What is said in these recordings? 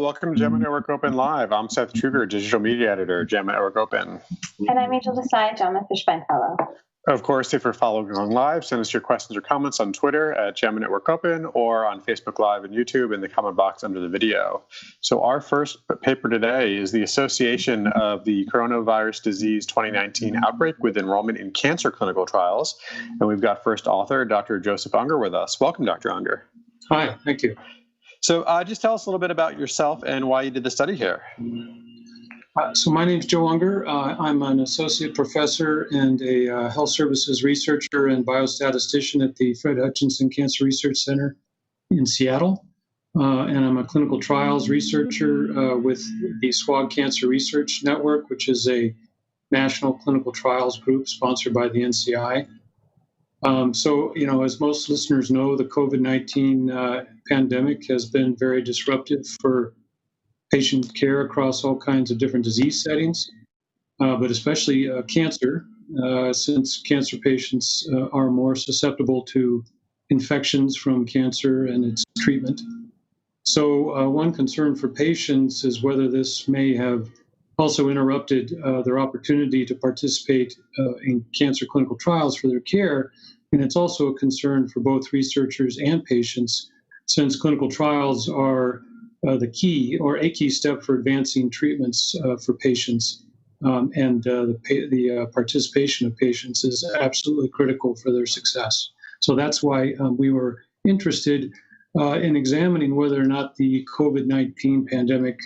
welcome to JAMA Network Open Live. I'm Seth Truger, Digital Media Editor, JAMA Network Open. And I'm Rachel Desai, JAMA Fishbein Fellow. Of course, if you're following along live, send us your questions or comments on Twitter at JAMA Network Open or on Facebook Live and YouTube in the comment box under the video. So our first paper today is the association of the coronavirus disease 2019 outbreak with enrollment in cancer clinical trials. And we've got first author, Dr. Joseph Unger, with us. Welcome, Dr. Unger. Hi, thank you. So just tell us a little bit about yourself and why you did the study here. So my name is Joe Unger. I'm an associate professor and a health services researcher and biostatistician at the Fred Hutchinson Cancer Research Center in Seattle. And I'm a clinical trials researcher with the SWOG Cancer Research Network, which is a national clinical trials group sponsored by the NCI. So, as most listeners know, the COVID-19 pandemic has been very disruptive for patient care across all kinds of different disease settings, but especially cancer, since cancer patients are more susceptible to infections from cancer and its treatment. So one concern for patients is whether this may have also interrupted their opportunity to participate in cancer clinical trials for their care. And it's also a concern for both researchers and patients, since clinical trials are the key or a key step for advancing treatments for patients. And the participation of patients is absolutely critical for their success. So that's why we were interested in examining whether or not the COVID-19 pandemic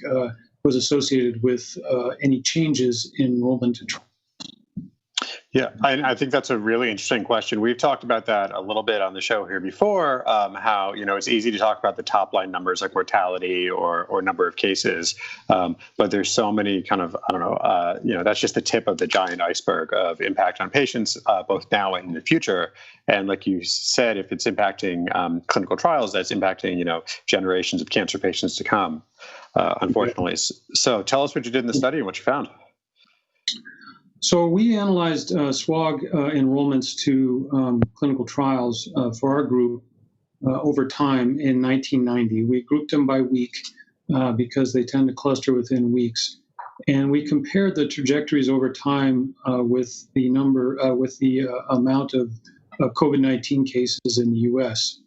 was associated with any changes in enrollment in trials. Yeah, I think that's a really interesting question. We've talked about that a little bit on the show here before, how, it's easy to talk about the top line numbers like mortality or number of cases, but there's so many kind of, that's just the tip of the giant iceberg of impact on patients, both now and in the future. And like you said, if it's impacting clinical trials, that's impacting, generations of cancer patients to come, unfortunately. So tell us what you did in the study and what you found. So we analyzed SWOG enrollments to clinical trials for our group over time in 1990. We grouped them by week because they tend to cluster within weeks. And we compared the trajectories over time with the amount of COVID-19 cases in the U.S.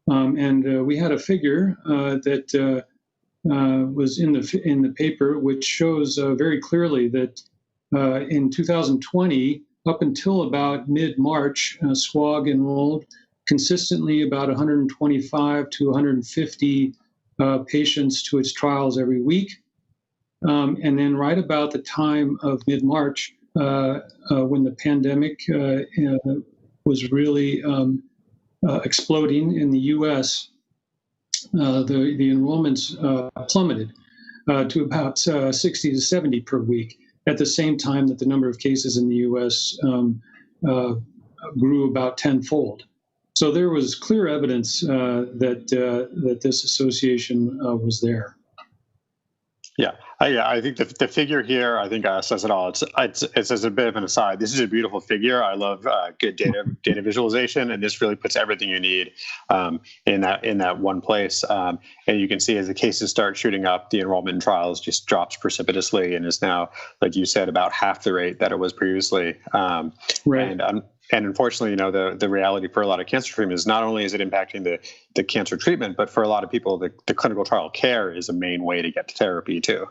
And we had a figure that was in the paper, which shows very clearly that in 2020, up until about mid-March, SWOG enrolled consistently about 125 to 150 patients to its trials every week. And then right about the time of mid-March, when the pandemic was really exploding in the U.S., the enrollments plummeted to about 60 to 70 per week, at the same time that the number of cases in the U.S. Grew about tenfold. So there was clear evidence that this association was there. Yeah, I think the figure here, I think says it all. It's as a bit of an aside. This is a beautiful figure. I love good data visualization, and this really puts everything you need in that one place. And you can see as the cases start shooting up, the enrollment in trials just drops precipitously and is now, like you said, about half the rate that it was previously. Right. And unfortunately, the reality for a lot of cancer treatment is not only is it impacting the cancer treatment, but for a lot of people, the clinical trial care is a main way to get to therapy too.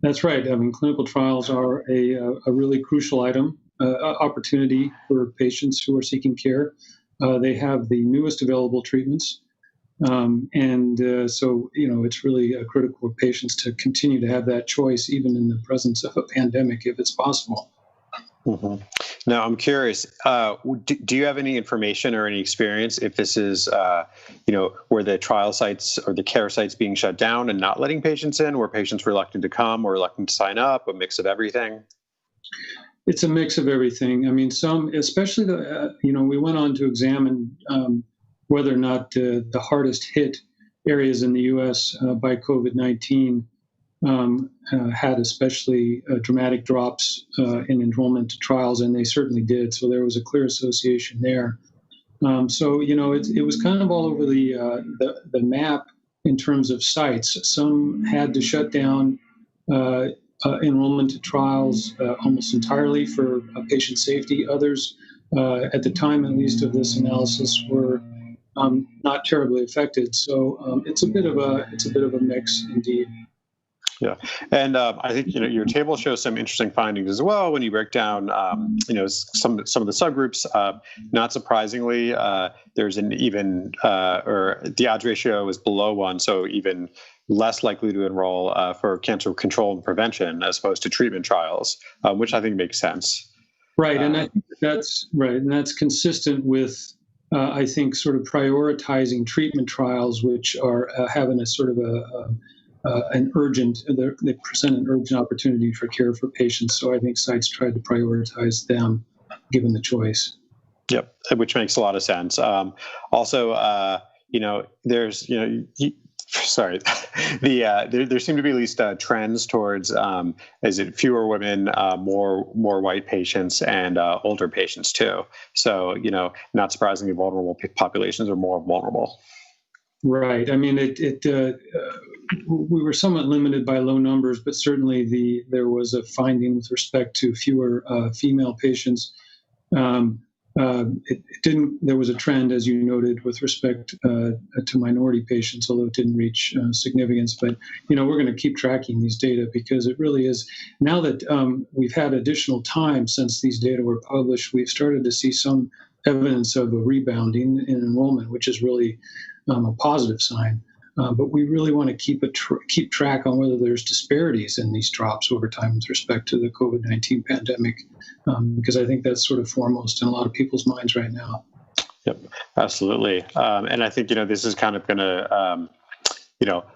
That's right. I mean, clinical trials are a really crucial opportunity for patients who are seeking care. They have the newest available treatments. So it's really critical for patients to continue to have that choice, even in the presence of a pandemic, if it's possible. Mm-hmm. Now, I'm curious, do you have any information or any experience if this is, were the trial sites or the care sites being shut down and not letting patients in? Were patients reluctant to come or reluctant to sign up, a mix of everything? It's a mix of everything. I mean, some, especially we went on to examine whether or not the hardest hit areas in the U.S. By COVID-19 had especially dramatic drops in enrollment to trials, and they certainly did. So there was a clear association there. It was kind of all over the map in terms of sites. Some had to shut down enrollment to trials almost entirely for patient safety. Others, at the time at least of this analysis, were not terribly affected. So it's a bit of a mix indeed. Yeah, and I think your table shows some interesting findings as well when you break down some of the subgroups. Not surprisingly, there's an even or the odds ratio is below 1, so even less likely to enroll for cancer control and prevention as opposed to treatment trials, which I think makes sense. Right, and I think that's right, and that's consistent with I think sort of prioritizing treatment trials, which are having a sort of they present an urgent opportunity for care for patients. So I think sites tried to prioritize them given the choice. Yep, which makes a lot of sense. Also, there's, sorry, there seem to be at least trends towards, is it fewer women, more white patients, and older patients too. So, not surprisingly, vulnerable populations are more vulnerable. Right. I mean, we were somewhat limited by low numbers, but certainly there was a finding with respect to fewer female patients. There was a trend, as you noted, with respect to minority patients, although it didn't reach significance. But, we're going to keep tracking these data because it really is, now that we've had additional time since these data were published, we've started to see some evidence of a rebounding in enrollment, which is really a positive sign. But we really want to keep track on whether there's disparities in these drops over time with respect to the COVID-19 pandemic, because I think that's sort of foremost in a lot of people's minds right now. Yep, absolutely. And I think, this is kind of going to,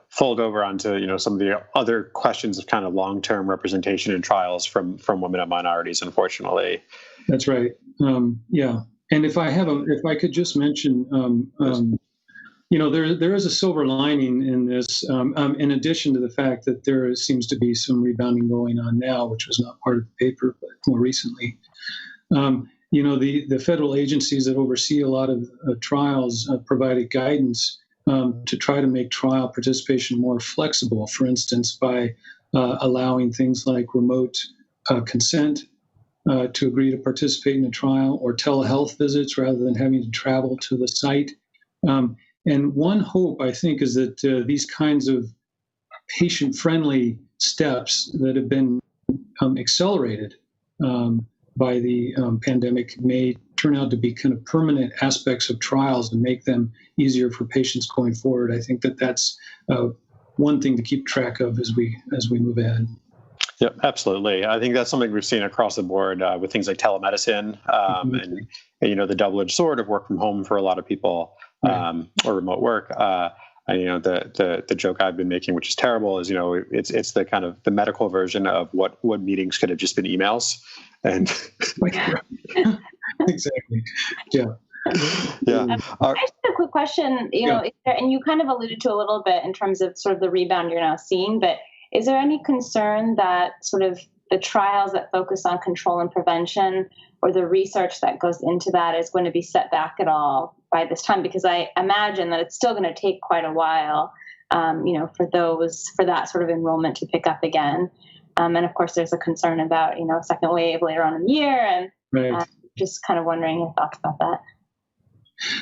fold over onto, some of the other questions of kind of long-term representation in trials from women and minorities, unfortunately. That's right. Yeah. And if I could just mention, there is a silver lining in this, in addition to the fact that there seems to be some rebounding going on now, which was not part of the paper, but more recently. The federal agencies that oversee a lot of trials provided guidance to try to make trial participation more flexible, for instance, by allowing things like remote consent to agree to participate in a trial, or telehealth visits rather than having to travel to the site. And one hope, I think, is that these kinds of patient-friendly steps that have been accelerated by the pandemic may turn out to be kind of permanent aspects of trials and make them easier for patients going forward. I think that's one thing to keep track of as we move ahead. Yep, absolutely. I think that's something we've seen across the board with things like telemedicine and the double-edged sword of work from home for a lot of people. Or remote work. The joke I've been making, which is terrible, is it's the kind of the medical version of what meetings could have just been emails, and exactly, yeah. I just have a quick question. And you kind of alluded to a little bit in terms of sort of the rebound you're now seeing, but is there any concern that sort of the trials that focus on control and prevention, or the research that goes into that, is going to be set back at all by this time? Because I imagine that it's still going to take quite a while, for that sort of enrollment to pick up again. And of course, there's a concern about, a second wave later on in the year, and just kind of wondering your thoughts about that.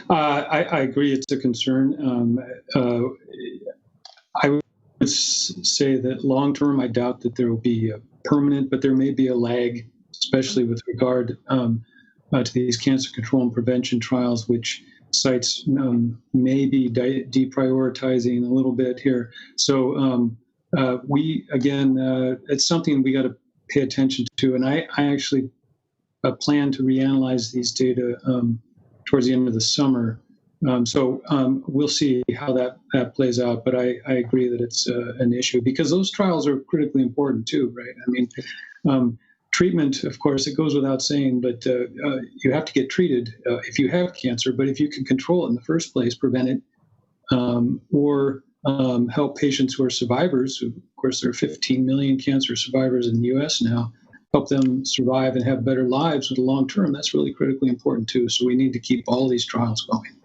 I agree, it's a concern. I would say that long term, I doubt that there will be a permanent, but there may be a lag, especially with regard to these cancer control and prevention trials, which sites may be deprioritizing a little bit here. So it's something we got to pay attention to. And I actually plan to reanalyze these data towards the end of the summer. So we'll see how that plays out. But I agree that it's an issue because those trials are critically important too, right? I mean, treatment, of course, it goes without saying, but you have to get treated if you have cancer. But if you can control it in the first place, prevent it, or help patients who are survivors, of course, there are 15 million cancer survivors in the U.S. now, help them survive and have better lives in the long term, that's really critically important too. So we need to keep all these trials going.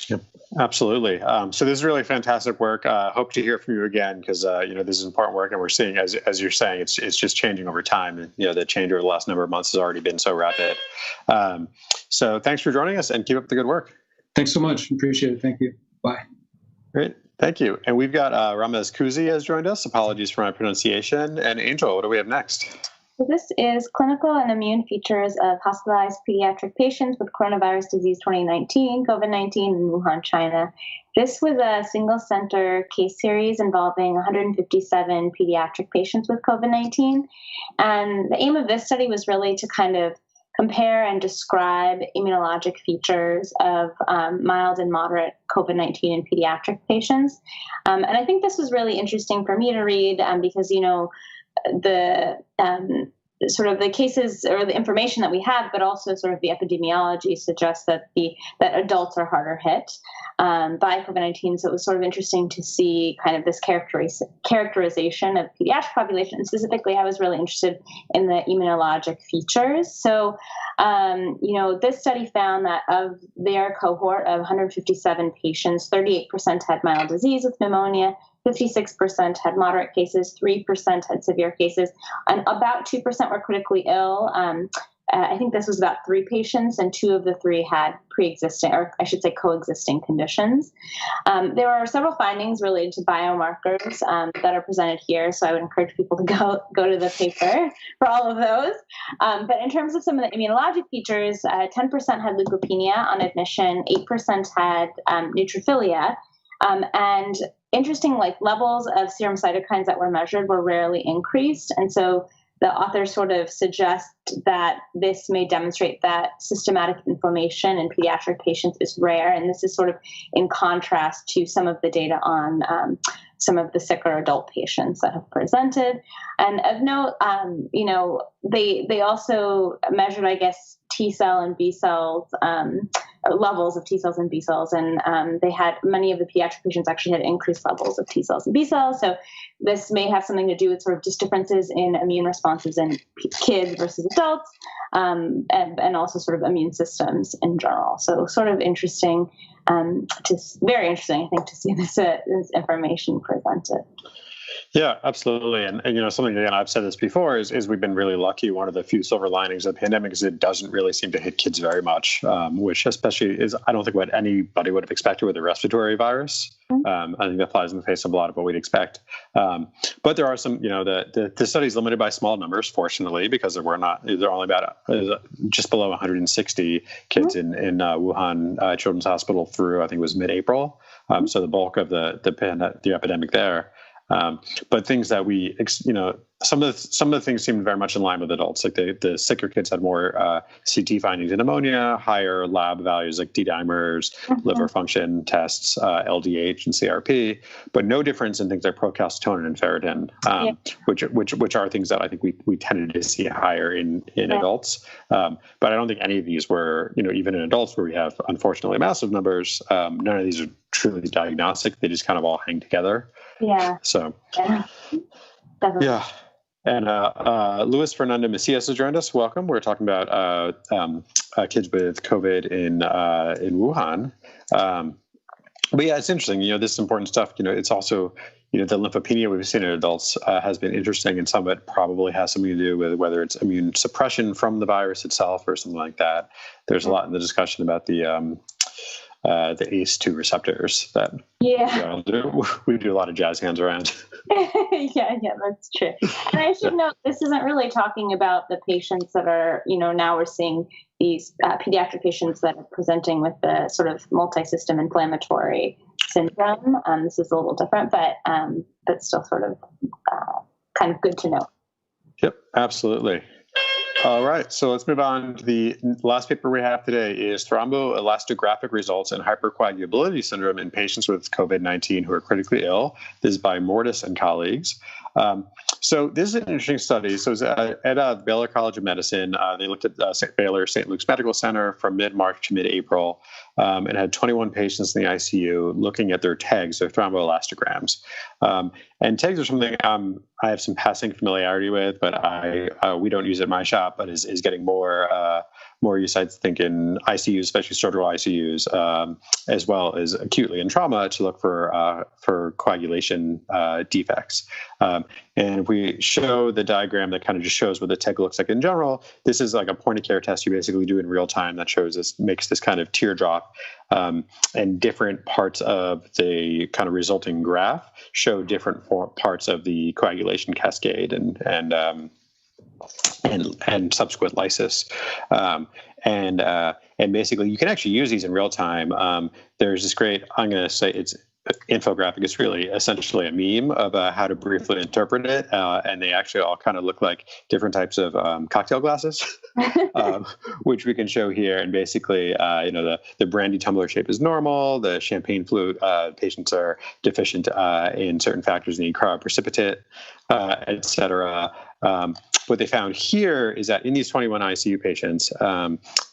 Yep, Absolutely. So this is really fantastic work. Hope to hear from you again because this is important work, and we're seeing, as you're saying, it's just changing over time. And the change over the last number of months has already been so rapid. So thanks for joining us, and keep up the good work. Thanks so much. Appreciate it. Thank you. Bye. Great. Thank you. And we've got Ramez Kuzi has joined us. Apologies for my pronunciation. And Angel, what do we have next? So this is clinical and immune features of hospitalized pediatric patients with coronavirus disease 2019, COVID-19 in Wuhan, China. This was a single center case series involving 157 pediatric patients with COVID-19. And the aim of this study was really to kind of compare and describe immunologic features of mild and moderate COVID-19 in pediatric patients. And I think this was really interesting for me to read because, the sort of the cases or the information that we have, but also sort of the epidemiology suggests that adults are harder hit by COVID-19. So it was sort of interesting to see kind of this characterization of the pediatric population. And specifically, I was really interested in the immunologic features. So, this study found that of their cohort of 157 patients, 38% had mild disease with pneumonia, 56% had moderate cases, 3% had severe cases, and about 2% were critically ill. I think this was about 3 patients, and 2 of the 3 had pre-existing, or I should say coexisting conditions. There are several findings related to biomarkers that are presented here, so I would encourage people to go to the paper for all of those. But in terms of some of the immunologic features, 10% had leukopenia on admission, 8% had neutrophilia, and interesting, levels of serum cytokines that were measured were rarely increased. And so the authors sort of suggest that this may demonstrate that systematic inflammation in pediatric patients is rare. And this is sort of in contrast to some of the data on some of the sicker adult patients that have presented. And of note, they also measured, I guess, T cell and B cells, levels of T cells and B cells. And they had, many of the pediatric patients actually had increased levels of T cells and B cells. So this may have something to do with sort of just differences in immune responses in kids versus adults, and also sort of immune systems in general. So sort of interesting, very interesting, I think, to see this information presented. Yeah, absolutely. And something, again, I've said this before, is we've been really lucky. One of the few silver linings of the pandemic is it doesn't really seem to hit kids very much, which especially is, I don't think, what anybody would have expected with a respiratory virus. I think that flies in the face of a lot of what we'd expect. But there are some, the study is limited by small numbers, fortunately, because they're only about just below 160 kids in Wuhan Children's Hospital through, I think it was mid-April. So the bulk of the epidemic there. But things that some of the things seemed very much in line with adults. Like the sicker kids had more CT findings in pneumonia, higher lab values like D-dimers, liver function tests, LDH and CRP, but no difference in things like procalcitonin and ferritin, which are things that I think we tended to see higher in adults. But I don't think any of these were, even in adults where we have unfortunately massive numbers, none of these are truly diagnostic. They just kind of all hang together. Yeah. So, definitely. Yeah. And Luis Fernando Macias has joined us. Welcome. We're talking about kids with COVID in Wuhan. But yeah, it's interesting. This is important stuff. It's also, the lymphopenia we've seen in adults has been interesting, and some of it probably has something to do with whether it's immune suppression from the virus itself or something like that. There's a lot in the discussion about the ACE2 receptors that we do a lot of jazz hands around. yeah, that's true. And I should note, this isn't really talking about the patients that are, now we're seeing these pediatric patients that are presenting with the sort of multi-system inflammatory syndrome. This is a little different, but still sort of kind of good to know. Yep, absolutely. All right, so let's move on to the last paper we have today is Thromboelastographic results in hypercoagulability syndrome in patients with COVID-19 who are critically ill. This is by Mortis and colleagues. So this is an interesting study. So it's at Baylor College of Medicine. They looked at Baylor St. Luke's Medical Center from mid-March to mid-April and had 21 patients in the ICU looking at their TEGs, their thromboelastograms. And TEGs are something I have some passing familiarity with, but we don't use it at my shop, but is getting more more use, I think, in ICUs, especially surgical ICUs, as well as acutely in trauma, to look for coagulation defects. And if we show the diagram that kind of just shows what the TEG looks like in general, this is like a point of care test you basically do in real time that shows this, makes this kind of teardrop, and different parts of the kind of resulting graph show different parts of the coagulation cascade and subsequent lysis. And basically you can actually use these in real time. There's this great, I'm going to say it's infographic. It's really essentially a meme of how to briefly interpret it. And they actually all kind of look like different types of cocktail glasses, which we can show here. And basically, the brandy tumbler shape is normal. The champagne flute patients are deficient in certain factors, need cryoprecipitate, et cetera. What they found here is that in these 21 ICU patients,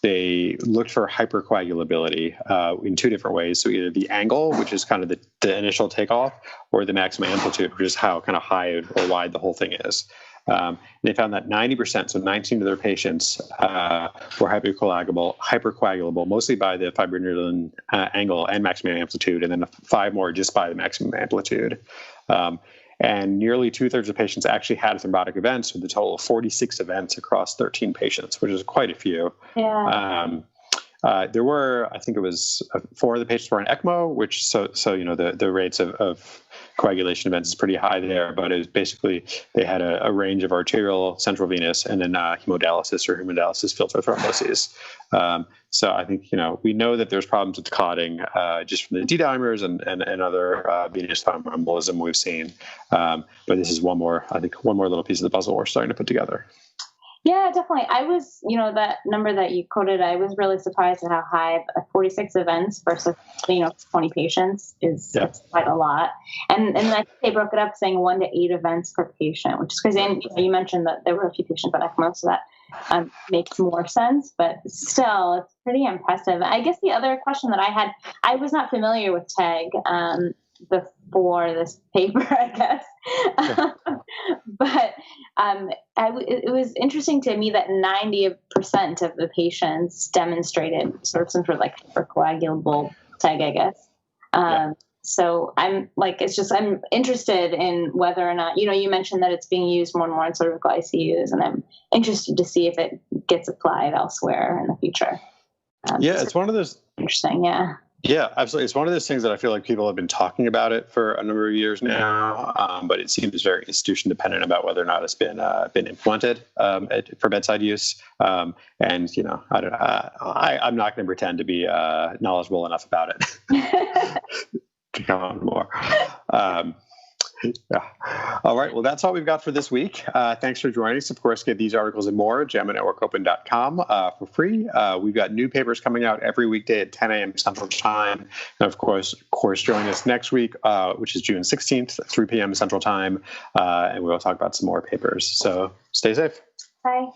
they looked for hypercoagulability in two different ways. So either the angle, which is kind of the initial takeoff, or the maximum amplitude, which is how kind of high or wide the whole thing is. They found that 90%, so 19 of their patients, were hypercoagulable, mostly by the fibrinogen angle and maximum amplitude, and then 5 more just by the maximum amplitude. And nearly 2/3 of patients actually had thrombotic events, with a total of 46 events across 13 patients, which is quite a few. Yeah. There were, I think it was 4 of the patients were on ECMO, which the rates of coagulation events is pretty high there, but it was basically they had a range of arterial, central venous, and then hemodialysis or hemodialysis filter thromboses. So I think, we know that there's problems with clotting just from the D-dimers and other venous thromboembolism we've seen. But this is one more little piece of the puzzle we're starting to put together. Yeah, definitely. I was, that number that you quoted, I was really surprised at how high 46 events versus, 20 patients is quite a lot. And I think they broke it up saying 1 to 8 events per patient, which is crazy. And you mentioned that there were a few patients on ECMO, so that makes more sense, but still, it's pretty impressive. I guess the other question that I had, I was not familiar with TEG before this paper, I guess. But it was interesting to me that 90% of the patients demonstrated sort of some sort of like hypercoagulable TEG, I guess. So I'm interested in whether or not, you mentioned that it's being used more and more in surgical ICUs, and I'm interested to see if it gets applied elsewhere in the future. It's one of those. Interesting, yeah. Yeah, absolutely. It's one of those things that I feel like people have been talking about it for a number of years now, but it seems very institution dependent about whether or not it's been implemented for bedside use. And I don't know. I'm not going to pretend to be knowledgeable enough about it to comment more. Yeah. All right. Well, that's all we've got for this week. Thanks for joining us. Of course, get these articles and more at JAMAnetworkopen.com for free. We've got new papers coming out every weekday at 10 a.m. Central Time. And of course, join us next week, which is June 16th, 3 p.m. Central Time. And we'll talk about some more papers. So stay safe. Bye.